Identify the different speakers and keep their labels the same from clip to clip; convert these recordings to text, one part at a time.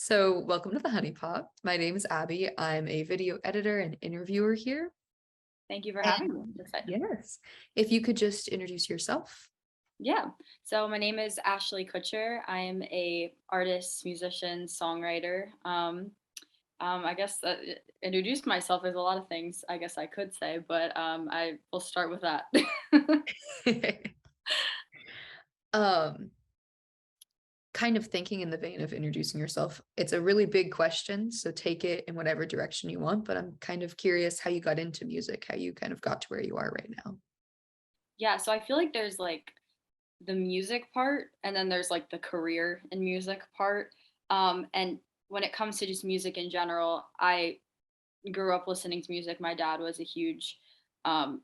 Speaker 1: So, welcome to the Honey Pot. My name is Abby. I'm a video editor and interviewer here.
Speaker 2: Thank you for
Speaker 1: And
Speaker 2: having me. I'm excited.
Speaker 1: yes, if you could just introduce yourself.
Speaker 2: Yeah. So my name is Ashley Kutcher. I am a artist, musician, songwriter. I guess introduce myself as a lot of things. I guess I could say, but I will start with that.
Speaker 1: um, Kind of thinking in the vein of introducing yourself. It's a really big question, so take it in whatever direction you want, but I'm kind of curious how you got into music, how you kind of got to where you are right now.
Speaker 2: Yeah. So I feel like there's like the music part, and then there's like the career in music part. And when it comes to just music in general, I grew up listening to music. My dad was a huge um,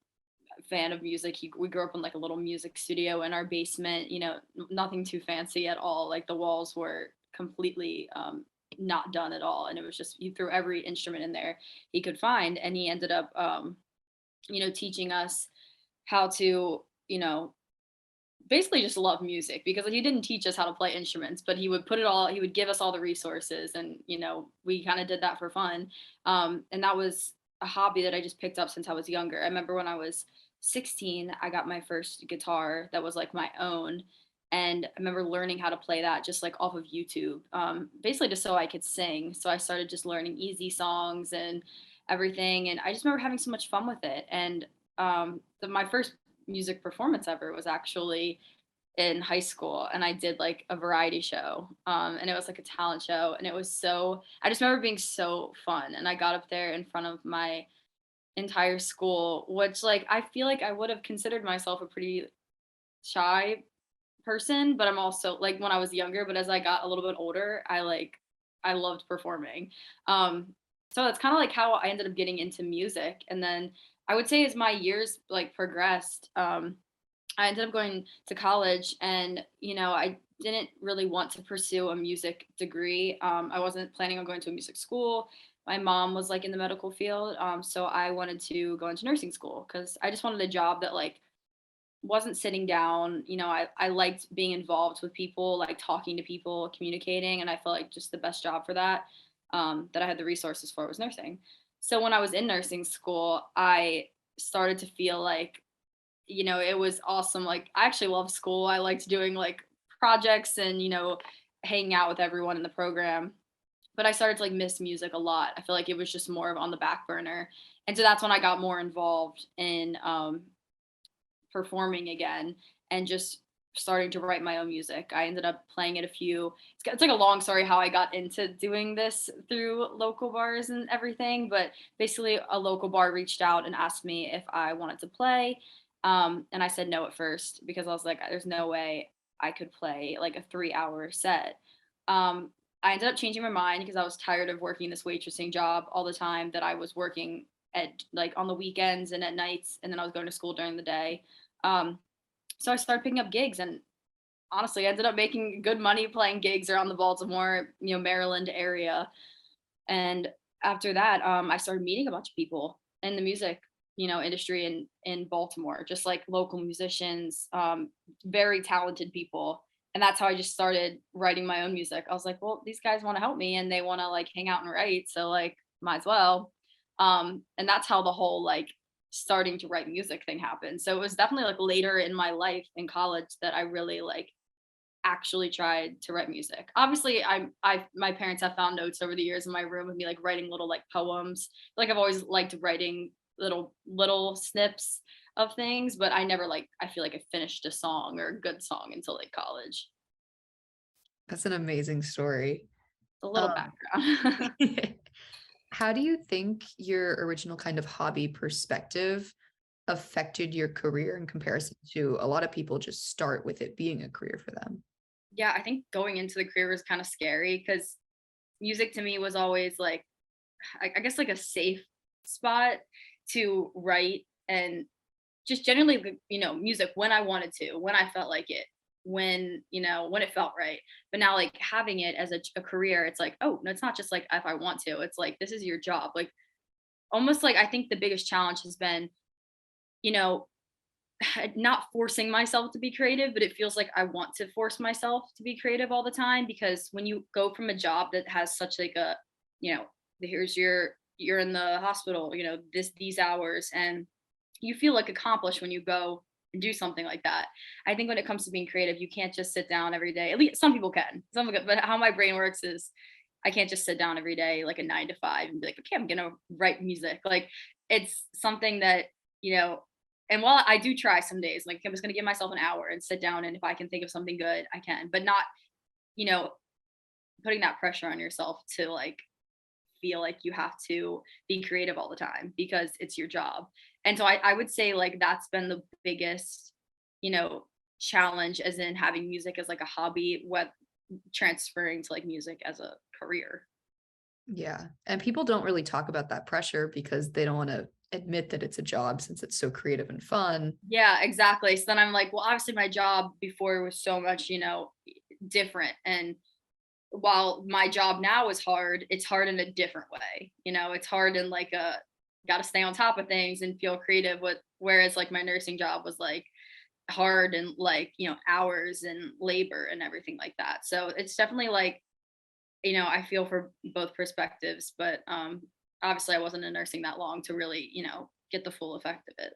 Speaker 2: fan of music. We grew up in like a little music studio in our basement, nothing too fancy at all. Like the walls were completely not done at all. And it was just, he threw every instrument in there he could find. And he ended up, teaching us how to, basically just love music because he didn't teach us how to play instruments, but he would give us all the resources. And, we kind of did that for fun. And that was a hobby that I just picked up since I was younger. I remember when I was 16, I got my first guitar that was like my own. And I remember learning how to play that just like off of YouTube, basically just so I could sing. So I started just learning easy songs and everything. And I just remember having so much fun with it. And my first music performance ever was actually in high school, and I did like a variety show, and it was like a talent show, and I just remember being so fun. And I got up there in front of my entire school, which like I feel like I would have considered myself a pretty shy person, but I'm also like when I was younger, but as I got a little bit older, I loved performing. So that's kind of like how I ended up getting into music. And then I would say as my years like progressed, I ended up going to college, and I didn't really want to pursue a music degree. I wasn't planning on going to a music school. My mom was like in the medical field, so I wanted to go into nursing school because I just wanted a job that like wasn't sitting down. I liked being involved with people, like talking to people, communicating, and I felt like just the best job for that I had the resources for was nursing. So when I was in nursing school, I started to feel like it was awesome. Like I actually loved school. I liked doing like projects and, hanging out with everyone in the program. But I started to like miss music a lot. I feel like it was just more of on the back burner. And so that's when I got more involved in performing again and just starting to write my own music. I ended up playing at it's like a long story how I got into doing this through local bars and everything, but basically a local bar reached out and asked me if I wanted to play. And I said no at first because I was like, there's no way I could play like a 3 hour set. I ended up changing my mind because I was tired of working this waitressing job all the time that I was working at like on the weekends and at nights, and then I was going to school during the day. Um, so I started picking up gigs, and honestly, I ended up making good money playing gigs around the Baltimore, Maryland area. And after that, I started meeting a bunch of people in the music, industry in Baltimore, just like local musicians, very talented people. And that's how I just started writing my own music. I was like, well, these guys want to help me and they want to like hang out and write. So like might as well. And that's how the whole like starting to write music thing happened. So it was definitely like later in my life in college that I really like actually tried to write music. Obviously, my parents have found notes over the years in my room of me like writing little like poems. Like I've always liked writing little snips of things, but I never like I feel like I finished a song or a good song until like college.
Speaker 1: That's an amazing story.
Speaker 2: A little
Speaker 1: Um,
Speaker 2: background.
Speaker 1: how do you think your original kind of hobby perspective affected your career in comparison to a lot of people just start with it being a career for them?
Speaker 2: Yeah, I think going into the career was kind of scary because music to me was always like I guess like a safe spot to write and just generally music when I wanted to, when I felt like it, when it felt right. But now like having it as a career, it's like, oh no, it's not just like if I want to, it's like this is your job. Like almost like I think the biggest challenge has been, you know not forcing myself to be creative, but it feels like I want to force myself to be creative all the time, because when you go from a job that has such like a, you know, here's you're in the hospital, these hours, and you feel like accomplished when you go and do something like that. I think when it comes to being creative, you can't just sit down every day. At least some people can, but how my brain works is I can't just sit down every day like a 9 to 5 and be like, okay, I'm gonna write music. Like it's something that, you know, and while I do try some days, like I'm just gonna give myself an hour and sit down, and if I can think of something good, I can, but not, you know, putting that pressure on yourself to like feel like you have to be creative all the time because it's your job. And so I would say like that's been the biggest, you know, challenge, as in having music as like a hobby, what transferring to like music as a career.
Speaker 1: Yeah. And people don't really talk about that pressure because they don't want to admit that it's a job since it's so creative and fun.
Speaker 2: Yeah, exactly. So then I'm like, well, obviously my job before was so much, different. And while my job now is hard, it's hard in a different way. It's hard in like a got to stay on top of things and feel creative with, whereas like my nursing job was like hard and like, hours and labor and everything like that. So it's definitely like, I feel for both perspectives, but obviously I wasn't in nursing that long to really, get the full effect of it.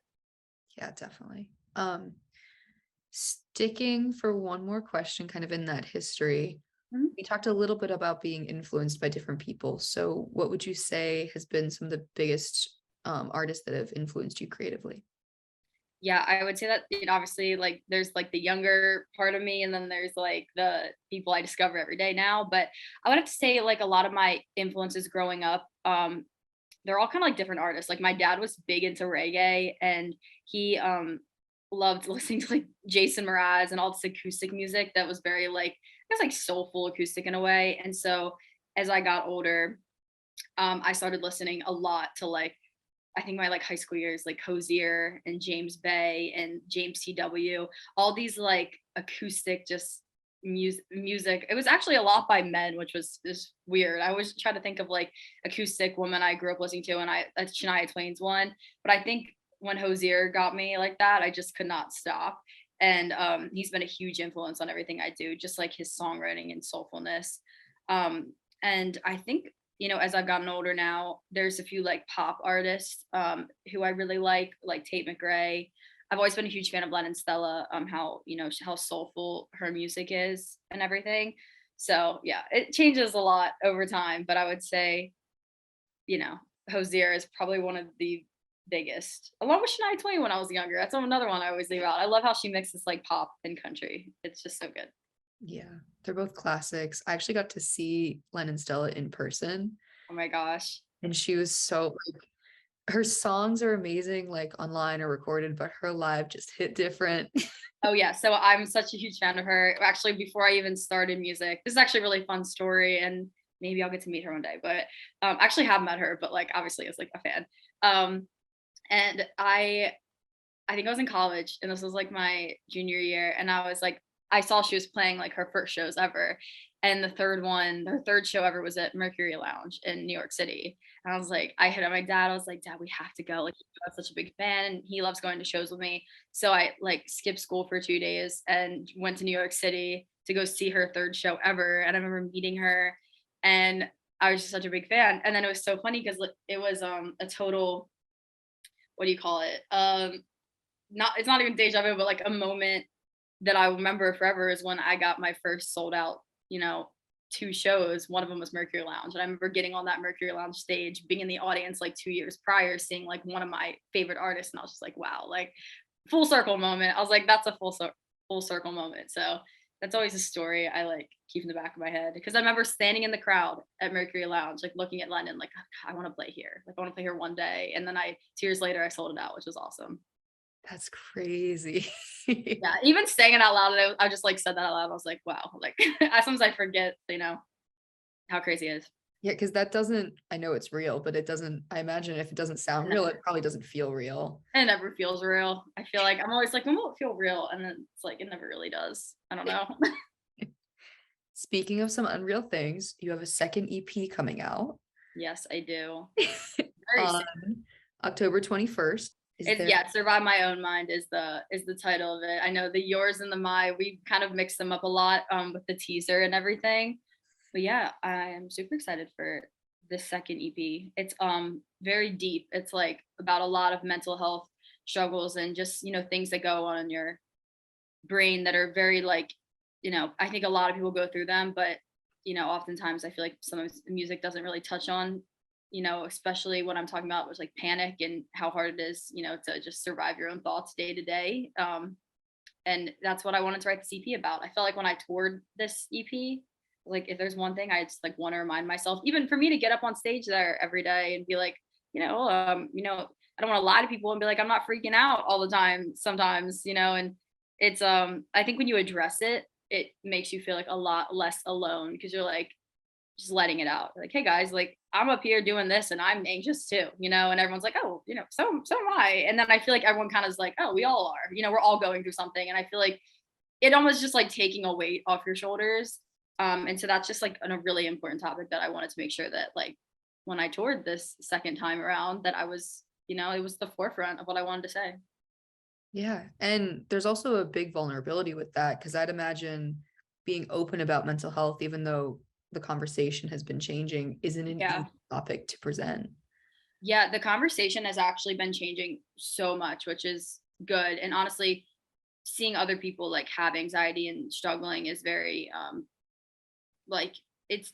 Speaker 1: Yeah, definitely. Sticking for one more question, kind of in that history,
Speaker 2: Mhm.
Speaker 1: we talked a little bit about being influenced by different people. So, what would you say has been some of the biggest artists that have influenced you creatively?
Speaker 2: Yeah, I would say that obviously like there's like the younger part of me, and then there's like the people I discover every day now. But I would have to say like a lot of my influences growing up, they're all kind of like different artists. Like my dad was big into reggae, and he loved listening to like Jason Mraz and all this acoustic music that was very like, it was like soulful acoustic in a way. And so as I got older, I started listening a lot to like, I think my like high school years, like Hosier and James Bay and James TW, all these like acoustic just music. It was actually a lot by men, which was just weird. I always try to think of like acoustic women I grew up listening to, and Shania Twain's one. But I think when Hosier got me like that, I just could not stop. And he's been a huge influence on everything I do, just like his songwriting and soulfulness. And I think, as I've gotten older now, there's a few like pop artists who I really like Tate McRae. I've always been a huge fan of Lennon Stella, how, how soulful her music is and everything. So yeah, it changes a lot over time, but I would say, you know, Hosier is probably one of the biggest, along with Shania Twain when I was younger. That's another one I always leave out. I love how she mixes like pop and country. It's just so good.
Speaker 1: Yeah, they're both classics. I actually got to see Len and Stella in person,
Speaker 2: Oh my gosh.
Speaker 1: and she was so like her songs are amazing, like online or recorded, but her live just hit different.
Speaker 2: Oh yeah, so I'm such a huge fan of her. Actually, before I even started music, this is actually a really fun story, and maybe I'll get to meet her one day. But I actually have met her, but like obviously as like a fan. Um, and I think I was in college, and this was like my junior year, and I was like, I saw she was playing like her first shows ever. And her third show ever was at Mercury Lounge in New York City. And I was like, I hit up my dad. I was like, Dad, we have to go. Like, I'm such a big fan, and he loves going to shows with me. So I like skipped school for 2 days and went to New York City to go see her third show ever. And I remember meeting her, and I was just such a big fan. And then it was so funny because it was a total, what do you call it? Not it's not even deja vu, but like a moment that I remember forever is when I got my first sold out, you know, 2 shows. One of them was Mercury Lounge. And I remember getting on that Mercury Lounge stage, being in the audience like 2 years prior, seeing like one of my favorite artists. And I was just like, wow, like full circle moment. I was like, that's a full circle moment. So that's always a story I like keep in the back of my head. Because I remember standing in the crowd at Mercury Lounge, like looking at London, like, I want to play here. Like I want to play here one day. And then 2 years later I sold it out, which was awesome.
Speaker 1: That's crazy.
Speaker 2: Yeah, even saying it out loud, I just, like, said that out loud. I was like, "Wow," like, sometimes I forget, how crazy it is.
Speaker 1: Yeah, because that doesn't I know it's real, but it doesn't I imagine if it doesn't sound
Speaker 2: It
Speaker 1: real,
Speaker 2: never
Speaker 1: it probably doesn't feel real.
Speaker 2: it never feels real. I feel like I'm always like, "When will it feel real?" And then it's like, it never really does. I don't know.
Speaker 1: Speaking of some unreal things, you have a second EP coming out
Speaker 2: Yes, I do. Very
Speaker 1: on
Speaker 2: soon.
Speaker 1: October 21st. Is
Speaker 2: It's
Speaker 1: there
Speaker 2: yeah, Survive My Own Mind is the title of it. I know the yours and the my, we kind of mix them up a lot, with the teaser and everything. But yeah, I am super excited for this second EP. It's very deep. It's like about a lot of mental health struggles and just, things that go on in your brain that are very like, I think a lot of people go through them, but oftentimes I feel like sometimes the music doesn't really touch on, especially what I'm talking about was like panic and how hard it is, to just survive your own thoughts day to day. And that's what I wanted to write the EP about. I felt like when I toured this EP, like if there's one thing I just like want to remind myself, even for me to get up on stage there every day and be like, I don't want to lie to people and be like, I'm not freaking out all the time sometimes, and it's I think when you address it, it makes you feel like a lot less alone because you're like just letting it out. Like, hey guys, like I'm up here doing this and I'm anxious too, and everyone's like, oh, so am I. And then I feel like everyone kind of is like, oh, we all are, we're all going through something. And I feel like it almost just like taking a weight off your shoulders. And so that's just like a really important topic that I wanted to make sure that like when I toured this second time around, that I was, it was the forefront of what I wanted to say.
Speaker 1: Yeah, and there's also a big vulnerability with that because I'd imagine being open about mental health, even though the conversation has been changing, isn't an
Speaker 2: Yeah.
Speaker 1: easy topic to present.
Speaker 2: Yeah. The conversation has actually been changing so much, which is good. And honestly, seeing other people like have anxiety and struggling is very like it's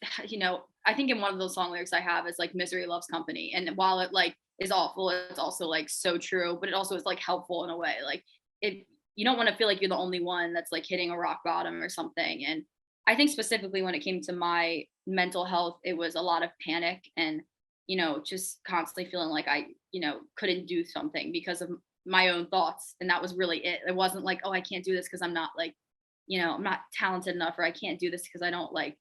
Speaker 2: I think in one of those song lyrics I have is like misery loves company. And while it like is awful, it's also like so true, but it also is like helpful in a way. Like if you don't want to feel like you're the only one that's like hitting a rock bottom or something. And I think specifically when it came to my mental health, it was a lot of panic and, just constantly feeling like I, couldn't do something because of my own thoughts. And that was really it. It wasn't like, oh, I can't do this because I'm not like, I'm not talented enough, or I can't do this because I don't like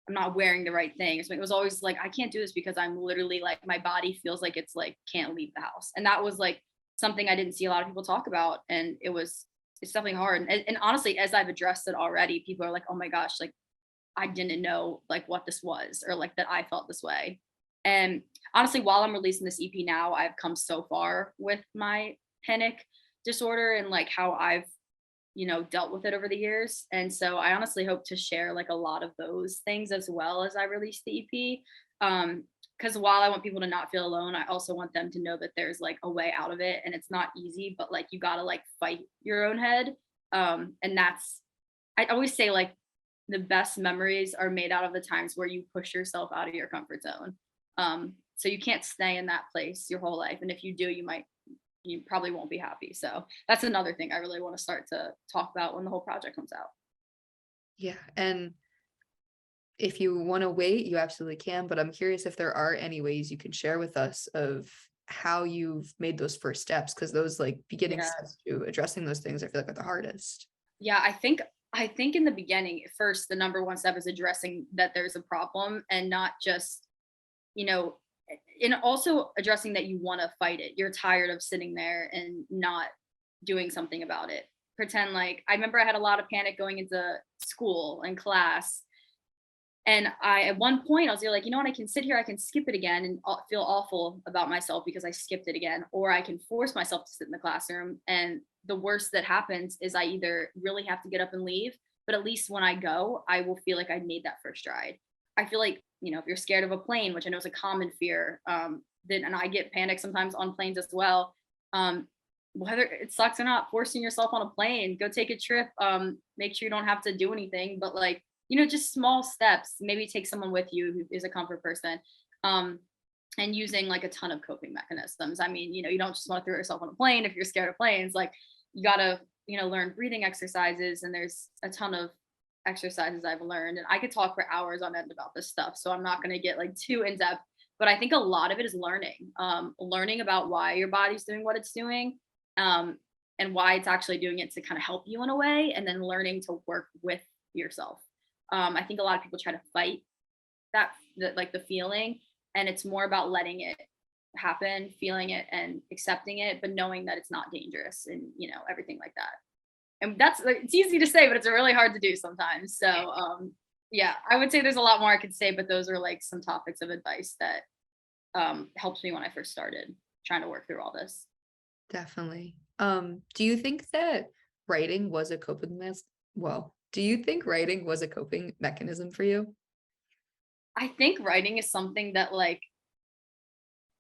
Speaker 2: I'm not wearing the right thing. So it was always like, I can't do this because I'm literally like, my body feels like it's like, can't leave the house. And that was like something I didn't see a lot of people talk about. And it's definitely hard. And honestly, as I've addressed it already, people are like, oh my gosh, like I didn't know like what this was or like that I felt this way. And honestly, while I'm releasing this EP now, I've come so far with my panic disorder and like how I've dealt with it over the years. And so I honestly hope to share like a lot of those things as well as I release the EP. Because while I want people to not feel alone, I also want them to know that there's like a way out of it and it's not easy, but like you gotta like fight your own head. And I always say like the best memories are made out of the times where you push yourself out of your comfort zone. So you can't stay in that place your whole life. And if you do, you probably won't be happy. So that's another thing I really want to start to talk about when the whole project comes out.
Speaker 1: Yeah, and if you want to wait, you absolutely can, but I'm curious if there are any ways you can share with us of how you've made those first steps because those like beginning
Speaker 2: Yeah.
Speaker 1: steps to addressing those things I feel like are the hardest.
Speaker 2: Yeah, I think in the beginning, first, the number one step is addressing that there's a problem and not just, you know, and also addressing that you want to fight it. You're tired of sitting there and not doing something about it. Pretend like I remember I had a lot of panic going into school and class. And at one point, I was like, you know what? I can sit here, I can skip it again and feel awful about myself because I skipped it again, or I can force myself to sit in the classroom. And the worst that happens is I either really have to get up and leave, but at least when I go, I will feel like I made that first stride. I feel like, if you're scared of a plane, which I know is a common fear, then, and I get panic sometimes on planes as well. Um, Whether it sucks or not, forcing yourself on a plane, go take a trip, make sure you don't have to do anything, but like, just small steps. Maybe take someone with you who is a comfort person, um, and using like a ton of coping mechanisms. I mean, you don't just want to throw yourself on a plane if you're scared of planes. Like, you gotta, learn breathing exercises, and there's a ton of exercises I've learned. And I could talk for hours on end about this stuff, so I'm not gonna get like too in depth. But I think a lot of it is learning about why your body's doing what it's doing, um, and why it's actually doing it to kind of help you in a way, and then learning to work with yourself. I think a lot of people try to fight like the feeling, and it's more about letting it happen, feeling it and accepting it, but knowing that it's not dangerous and everything like that. And that's like, it's easy to say, but it's really hard to do sometimes. So yeah, I would say there's a lot more I could say, but those are like some topics of advice that helped me when I first started trying to work through all this.
Speaker 1: Definitely. Do you think that writing was a do you think writing was a coping mechanism for you?
Speaker 2: I think writing is something that like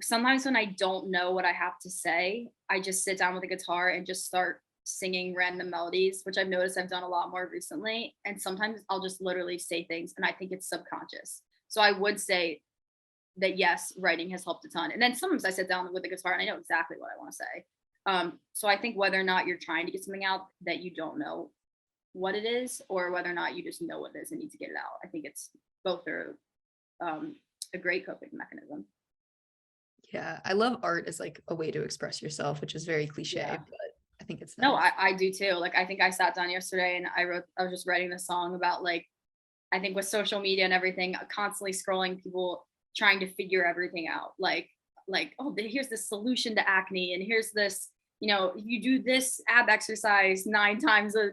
Speaker 2: sometimes when I don't know what I have to say, I just sit down with a guitar and just start singing random melodies, which I've noticed I've done a lot more recently. And sometimes I'll just literally say things and I think it's subconscious. So I would say that yes, writing has helped a ton. And then sometimes I sit down with the guitar and I know exactly what I want to say. So I think whether or not you're trying to get something out that you don't know what it is, or whether or not you just know what it is and need to get it out, I think it's both are um, a great coping mechanism.
Speaker 1: Yeah, I love art as like a way to express yourself, which is very cliche,
Speaker 2: Yeah.
Speaker 1: but I think it's
Speaker 2: No,
Speaker 1: nice.
Speaker 2: I do too. Like I think I sat down yesterday and I was just writing this song about like I think with social media and everything, constantly scrolling people trying to figure everything out. Like oh, here's this solution to acne, and here's this, you know, you do this ab exercise 9 times a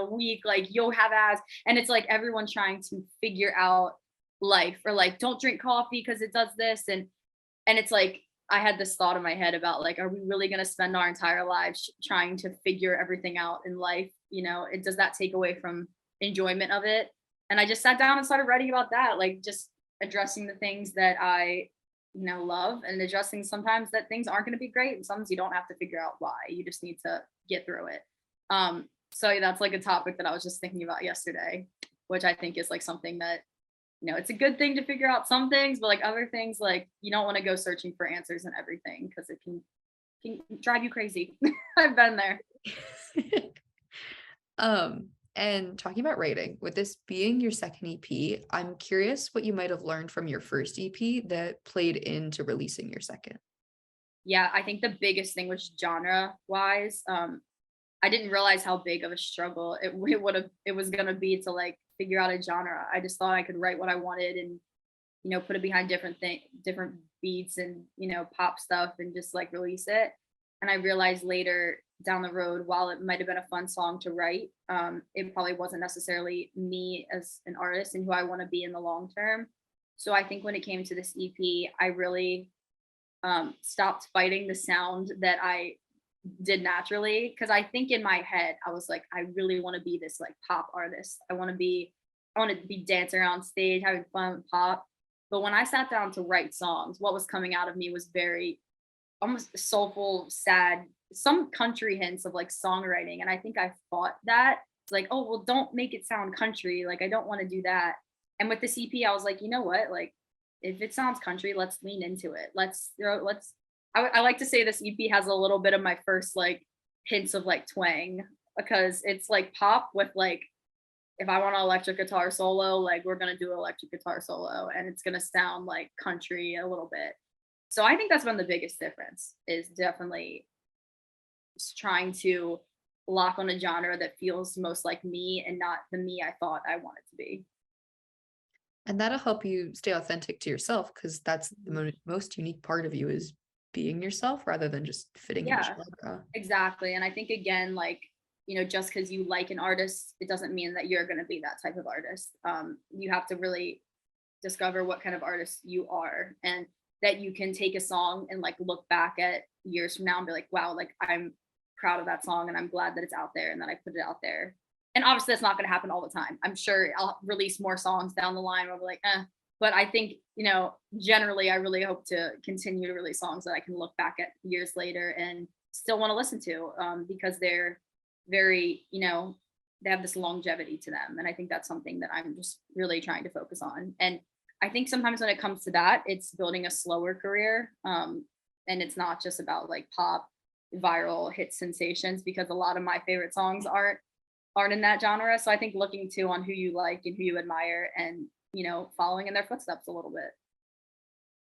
Speaker 2: week, like you'll have abs, and it's like everyone trying to figure out life, or like don't drink coffee because it does this, and it's like I had this thought in my head about like, are we really going to spend our entire lives trying to figure everything out in life? You know, it does that take away from enjoyment of it? And I just sat down and started writing about that, like just addressing the things that I, love, and addressing sometimes that things aren't going to be great, and sometimes you don't have to figure out why. You just need to get through it. So yeah, that's like a topic that I was just thinking about yesterday, which I think is like something that it's a good thing to figure out some things, but like other things, like you don't want to go searching for answers and everything because it can drive you crazy. I've been there.
Speaker 1: And talking about writing, with this being your second EP, I'm curious what you might have learned from your first EP that played into releasing your second.
Speaker 2: Yeah, I think the biggest thing was genre wise. I didn't realize how big of a struggle it was gonna be to like figure out a genre. I just thought I could write what I wanted and put it behind different beats and pop stuff and just like release it. And I realized later down the road, while it might have been a fun song to write, it probably wasn't necessarily me as an artist and who I want to be in the long term. So I think when it came to this EP, I really stopped fighting the sound that I did naturally, because I think in my head I was like, I really want to be this like pop artist. I want to be dancing around stage having fun with pop. But when I sat down to write songs, what was coming out of me was very almost soulful, sad, some country hints of like songwriting. And I think I fought that. It's like, oh well, don't make it sound country, like I don't want to do that. And with the CP I was like, you know what, like if it sounds country, let's lean into it. I like to say this EP has a little bit of my first like hints of like twang, because it's like pop with like, if I want an electric guitar solo, like we're gonna do an electric guitar solo and it's gonna sound like country a little bit. So I think that's been the biggest difference, is definitely just trying to lock on a genre that feels most like me and not the me I thought I wanted to be.
Speaker 1: And that'll help you stay authentic to yourself because that's the most unique part of you is being yourself rather than just fitting in a
Speaker 2: Yeah,
Speaker 1: genre.
Speaker 2: exactly. And I think again, like, just because you like an artist, it doesn't mean that you're going to be that type of artist. You have to really discover what kind of artist you are, and that you can take a song and like look back at years from now and be like, wow, like I'm proud of that song and I'm glad that it's out there and that I put it out there. And obviously that's not going to happen all the time. I'm sure I'll release more songs down the line where I'll be like, but I think, generally I really hope to continue to release songs that I can look back at years later and still want to listen to, because they're very, they have this longevity to them. And I think that's something that I'm just really trying to focus on. And I think sometimes when it comes to that, it's building a slower career. And it's not just about like pop viral hit sensations, because a lot of my favorite songs aren't in that genre. So I think looking too on who you like and who you admire, and following in their footsteps a little bit.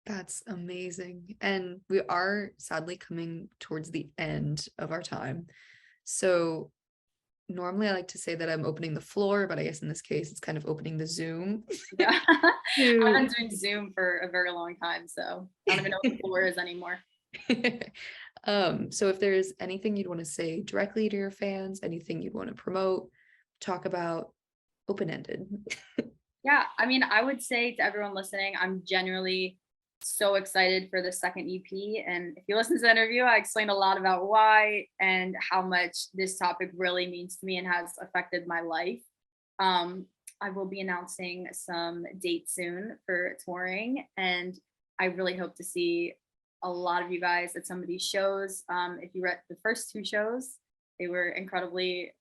Speaker 1: That's amazing. And we are sadly coming towards the end of our time. So normally I like to say that I'm opening the floor, but I guess in this case it's kind of opening the Zoom
Speaker 2: Yeah. I've
Speaker 1: to
Speaker 2: been doing Zoom for a very long time, so I don't even know what the floor is anymore.
Speaker 1: so if there's anything you'd want to say directly to your fans, anything you'd want to promote, talk about, open-ended.
Speaker 2: Yeah, I mean, I would say to everyone listening, I'm generally so excited for the second EP. And if you listen to the interview, I explained a lot about why and how much this topic really means to me and has affected my life. Um, I will be announcing some dates soon for touring, and I really hope to see a lot of you guys at some of these shows. If you were at the first two shows, they were incredibly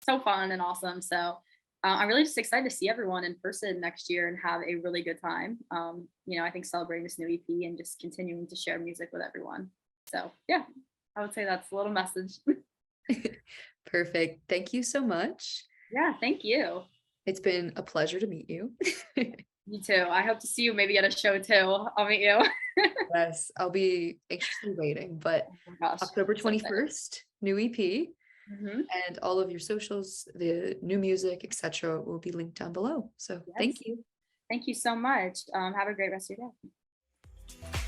Speaker 2: so fun and awesome. So I'm really just excited to see everyone in person next year and have a really good time. I think celebrating this new EP and just continuing to share music with everyone. So yeah, I would say that's a little message.
Speaker 1: Perfect. Thank you so much.
Speaker 2: Yeah, thank you.
Speaker 1: It's been a pleasure to meet you.
Speaker 2: You too. I hope to see you maybe at a show too. I'll meet you.
Speaker 1: Yes, I'll be anxiously waiting, but
Speaker 2: Oh my gosh,
Speaker 1: October
Speaker 2: so excited.
Speaker 1: 21st, new EP,
Speaker 2: Hmm.
Speaker 1: and all of your socials, the new music, etc., will be linked down below. So thank
Speaker 2: Yes.
Speaker 1: you.
Speaker 2: Thank you so much. Have a great rest of your day.